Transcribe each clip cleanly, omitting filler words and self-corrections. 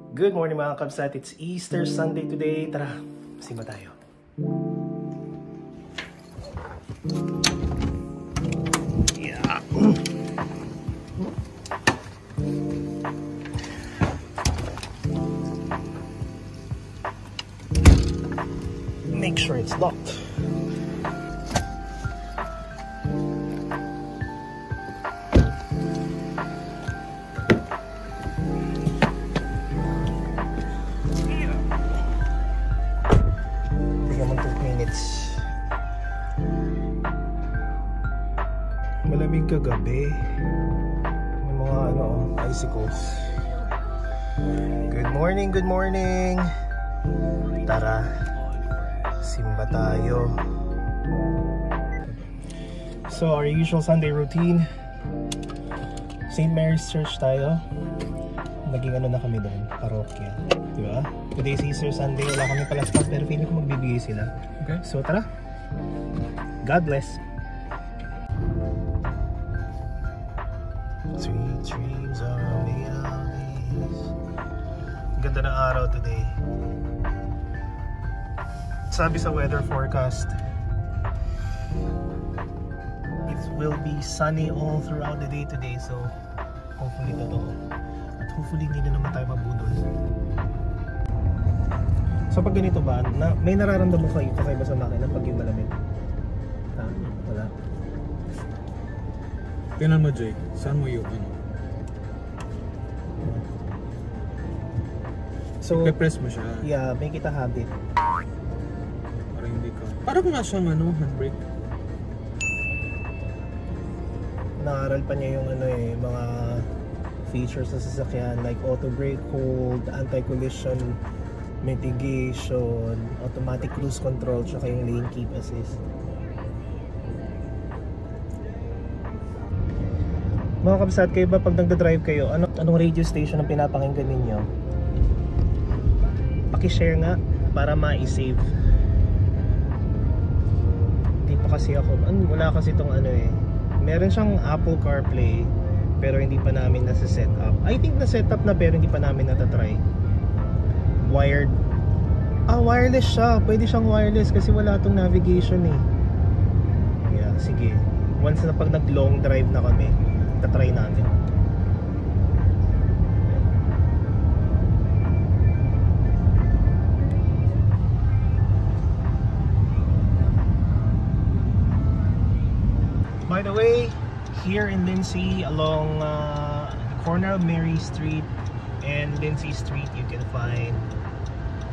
Good morning mga kabsat, it's Easter Sunday today. Tara, simba tayo. Yeah. Make sure it's locked. Malamig kagabi. May mga icicles. Good morning, good morning. Tara, simba tayo. So our usual Sunday routine, St. Mary's Church tayo. Naging na kami doon, parokya, diba? Today's Easter Sunday, wala kami palaspas pero feeling ko magbibigay sila. Okay. So tara, God bless. Sweet dreams are made of these. Ganda ng araw today. Sabi sa weather forecast, it will be sunny all throughout the day today. So hopefully totoo. At hopefully hindi na naman tayo mabudol. So pag ganito ba, may nararamdaman kayo kakaiba sa makina pag yung malamig? Ha? Wala. Tingnan mo, Jay, saan mo yung So, i-press mo siya. Yeah, may kita habit. Parang hindi ka. Parang nga siyang handbrake. Naaral pa niya yung mga features sa sasakyan like auto brake hold, anti-collision mitigation, automatic cruise control, tsaka yung lane keep assist. Mga kabsat, kayo ba pag nagda-drive kayo, anong radio station ang pinapakinggan ninyo? Paki-share nga para ma-save. Hindi pa kasi ako, wala kasi itong meron siyang Apple CarPlay pero hindi pa namin nasa-set up. I think na-set up na pero hindi pa namin natatry. Wired. Wireless siya. Pwede siyang wireless kasi wala itong navigation eh. Yeah, sige. Once na pag nag-long drive na kami, tatry namin. By the way, here in Lindsay, along the corner of Mary Street and Lindsay Street, you can find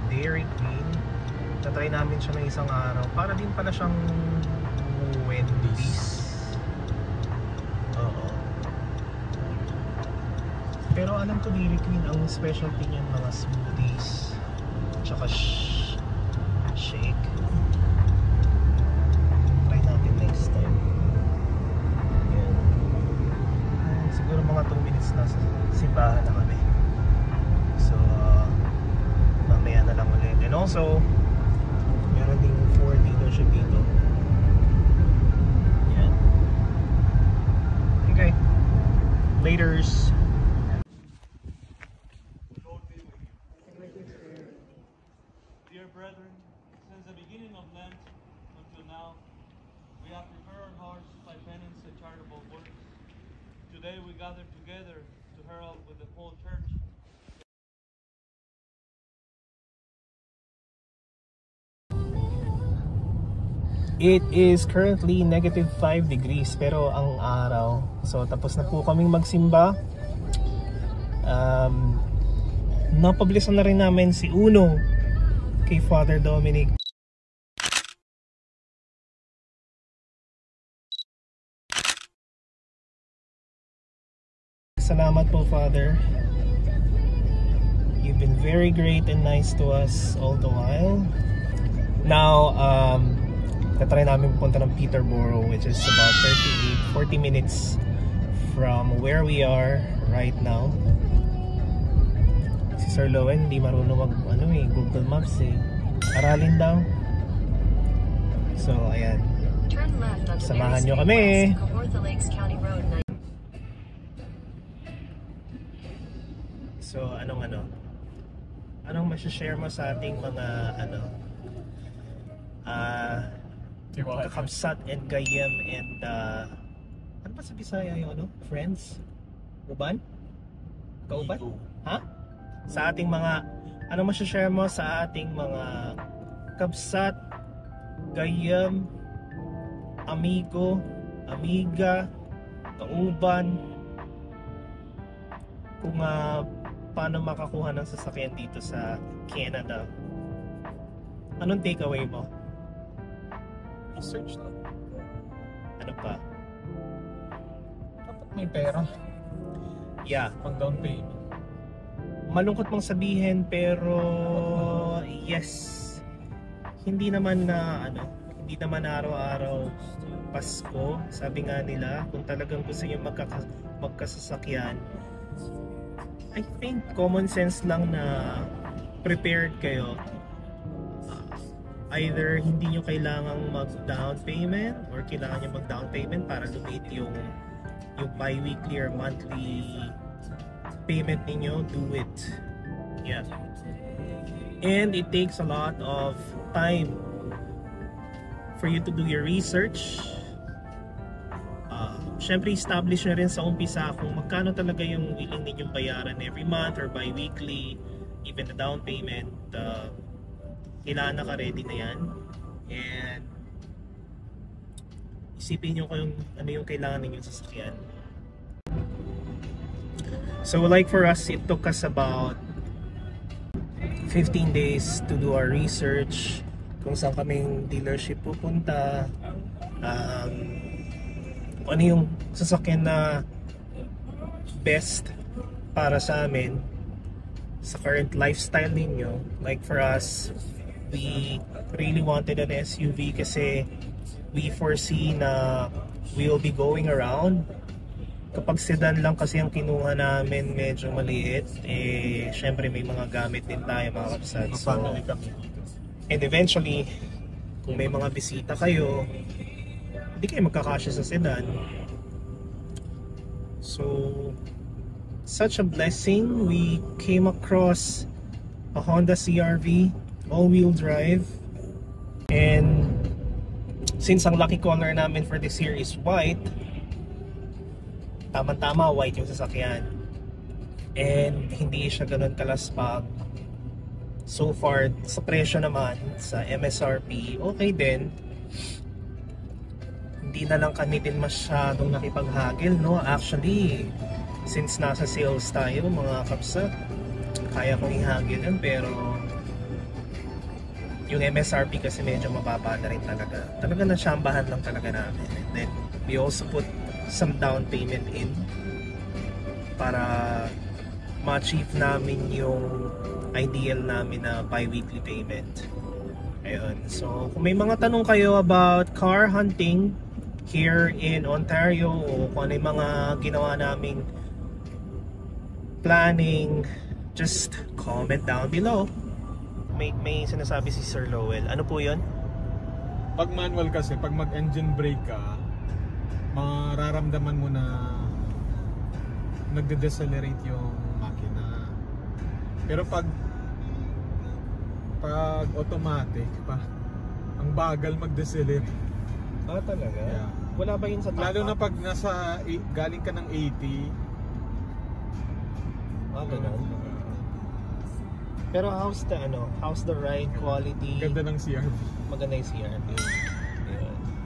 Dairy Queen. Tatry namin siya ng isang araw. Para din pala siyang Wendy's. Oo. Pero alam ko Dairy Queen, ang specialty niyan mga smoothies tsaka shake. Try natin next time. Yan. Siguro mga 2 minutes na sa simbahan na kami. So mamaya na lang ulit. And also meron ding Ford dealership dito. Yan. Okay, laters. Dear brethren, since the beginning of Lent until now, we have prepared our hearts by penance and charitable works. Today we gather together to herald with the whole church. It is currently -5 degrees pero ang araw. So tapos na po kaming magsimba. Napublisan na rin namin si Uno kay Father Dominic. Salamat po, Father. You've been very great and nice to us all the while. Now, tatry namin punta ng Peterborough, which is about 40 minutes from where we are right now. Si Sir Lowen hindi marunong Google Maps eh. Aralin daw. So, ayan. Samahan nyo kami. So, anong masashare mo sa ating mga ano kakabsat and gayem and ano ba sa Bisaya yung ano? Friends? Uban? Kauban? Ha? Sa ating mga ano masashare mo sa ating mga kabsat, gayem, amigo, amiga, kauban, kung paano makakuha ng sasakyan dito sa Canada. Anong takeaway mo? Research na. Ano pa? Dapat may pera. Yeah, Pang down payment. malungkot mong sabihin pero yes. Hindi naman na ano, hindi naman araw-araw Pasko. Sabi nga nila, kung talagang gusto niyo magkasasakyan, I think common sense lang na prepared kayo. Either hindi nyo kailangang mag-down payment or kailangan nyo mag-down payment para lumit yung bi-weekly or monthly payment ninyo, do it. Yeah. And it takes a lot of time for you to do your research. Syempre establish na rin sa umpisa kung magkano talaga yung willing ninyong bayaran every month or bi-weekly, even the down payment. Kailangan naka-ready na yan. And isipin nyo kung ano yung kailangan ninyong sasakyan. So like for us, it took us about 15 days to do our research kung saan kaming dealership pupunta, ano yung sasakyan na best para sa amin sa current lifestyle ninyo. Like for us, we really wanted an SUV kasi we foresee na we will be going around. Kapag sedan lang kasi ang kinuha namin, medyo maliit, eh syempre may mga gamit din tayo mga kapsat. So, and eventually kung may mga bisita kayo, hindi kayo magkakasya sa sedan. So such a blessing, we came across a Honda CR-V all-wheel drive, and since ang lucky color namin for this year is white, tama-tama white yung sasakyan and hindi siya ganun kalaspag. So far sa presyo naman sa MSRP, okay din. Hindi na lang kami din masyadong nakipaghagil, no? Actually, since nasa sales tayo mga kapsa, kaya kong ihagil yan, pero yung MSRP kasi medyo mababa na rin talaga. Talaga nasyambahan lang talaga namin. And then we also put some down payment in para ma-achieve namin yung ideal namin na bi-weekly payment. Ayun. So kung may mga tanong kayo about car hunting here in Ontario o kung ano yung mga ginawa naming planning, just comment down below. May sinasabi si Sir Lowell. Ano po yun? Pag manual kasi, pag mag-engine brake ka, mararamdaman mo na nagde-decelerate yung makina. Pero pag automatic pa, ang bagal mag-decelerate. Ah, talaga? Yeah. Wala ba yun sa top? Lalo na pag galing ka ng 80. Ah, ganun. Pero how's the ride quality? Ganda ng CR-V. Maganda yung CR-V.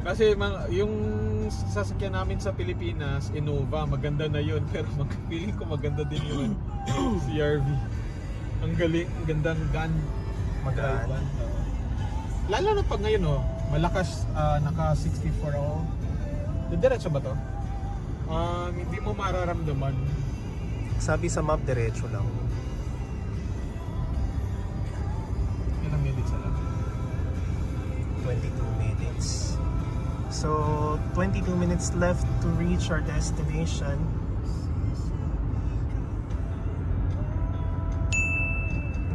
Kasi yung sasakyan namin sa Pilipinas, Innova, maganda na yun. Pero feeling ko maganda din yung CR-V. Ang galing, ang gandang gun. Magaan. Lalo na pag ngayon, malakas, naka 64 ako. Diretso ba to? Hindi mo mararamdaman. Sabi sa map, diretso lang. Ilang minutes lang? 22 minutes. So, 22 minutes left to reach our destination.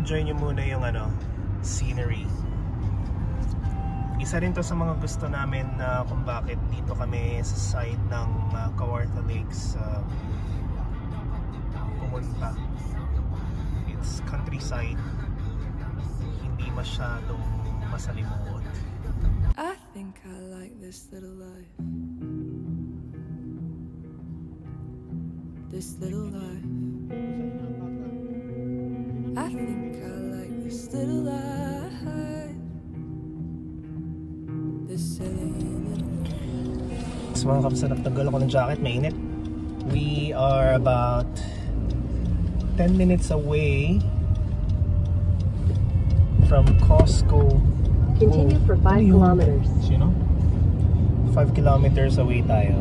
Enjoy nyo muna yung scenery. Isa rin to sa mga gusto namin na kung bakit dito kami sa side ng Kawartha Lakes pumunta. It's countryside. masyadong masalimuot. I think I like this little life. This little life. I think I like this little life. This silly little life. So mga kapsa, nagtanggal ako ng jacket, mainit. We are about 10 minutes away from Costco. Continue for 5 kilometers. Sino? 5 kilometers away tayo.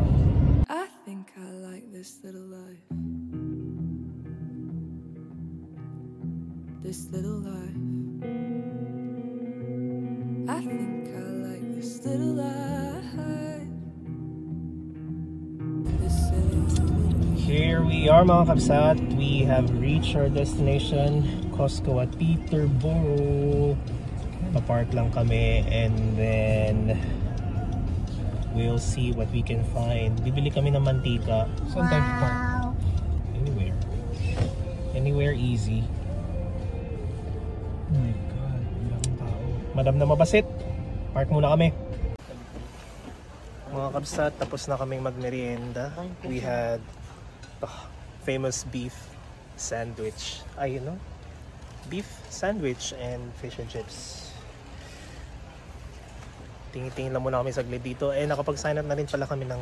I think I like this little life. This little life. I think I like this little life. This silly little life. Here we are mga kapsat. We have reached our destination, Costco at Peterborough. Papark lang kami and then we'll see what we can find. Bibili kami ng mantika. Saan tayo park? Anywhere. Anywhere easy. Oh my God, ang daming tao. Madam na mabasit. Park muna kami. Mga kabsat, tapos na kaming magmerienda. We had famous beef sandwich. Ay, you know? Beef sandwich and fish and chips. Tingin-tingin lang muna kami saglit dito. Eh, nakapag-sign up na rin pala kami ng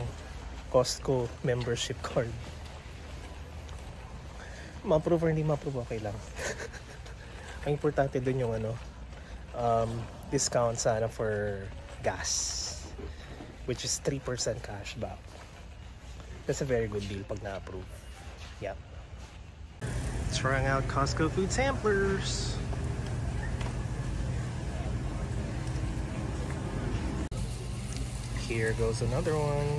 Costco membership card. Ma-approve or hindi ma-approve, okay lang. Ang importante dun yung ano, discount sana for gas, which is 3% cashback. That's a very good deal pag na-approve. Yep. Trying out Costco food samplers. Here goes another one.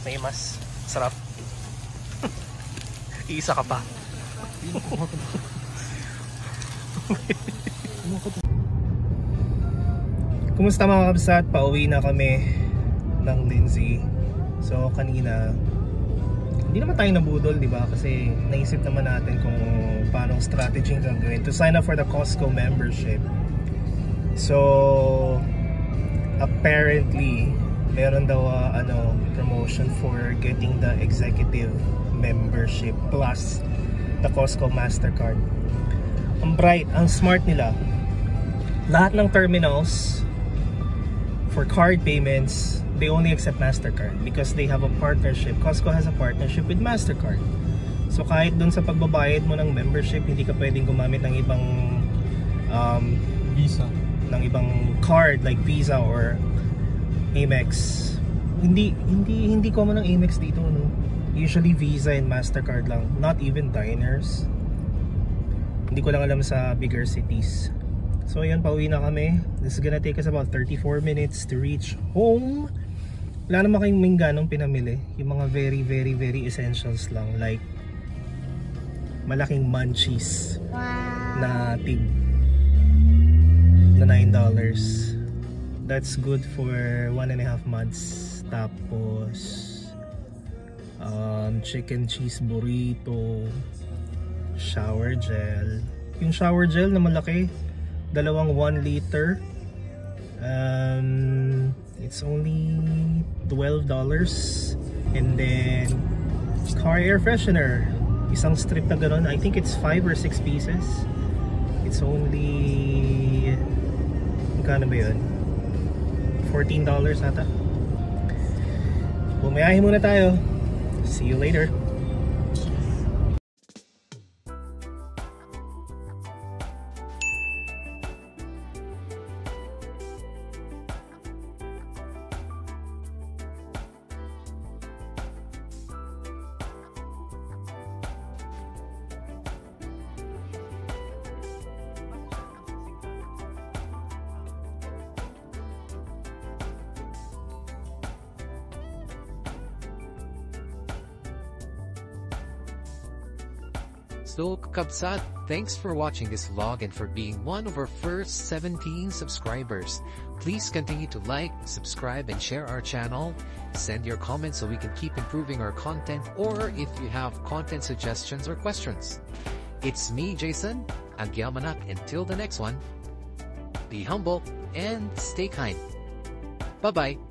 May mas. Sarap. Iisa ka pa. Kumusta mga kabsat? Pauwi na kami ng Lindsay. So kanina, hindi naman tayo nabudol, di ba? Kasi naisip naman natin kung paano strategy ang gagawin to sign up for the Costco membership. So apparently meron daw promotion for getting the executive membership plus the Costco Mastercard. Ang bright, ang smart nila. Lahat ng terminals for card payments, they only accept Mastercard because they have a partnership. Costco has a partnership with Mastercard. So kahit dun sa pagbabayad mo ng membership, hindi ka pwedeng gumamit ng ibang Visa. ng ibang card like Visa or Amex. Hindi common ng Amex dito, no? Usually Visa and Mastercard lang, not even diners. Hindi ko lang alam sa bigger cities. So ayan, pauwi na kami. This is gonna take us about 34 minutes to reach home. Wala naman kayong mingganong pinamili. Yung mga very, very, very essentials lang, like malaking munchies na tig na $9. That's good for 1.5 months. Tapos chicken cheese burrito, shower gel. Yung shower gel na malaki, dalawang 1 liter. It's only $12. And then car air freshener, isang strip na gano'n. I think it's 5 or 6 pieces. It's only, magkano ba yun? $14 ata. Bumayahin muna tayo. See you later. So Kabsat, thanks for watching this vlog and for being one of our first 17 subscribers. Please continue to like, subscribe and share our channel. Send your comments so we can keep improving our content, or if you have content suggestions or questions. It's me, Jason, Agyamanak. Until the next one, be humble and stay kind. Bye-bye.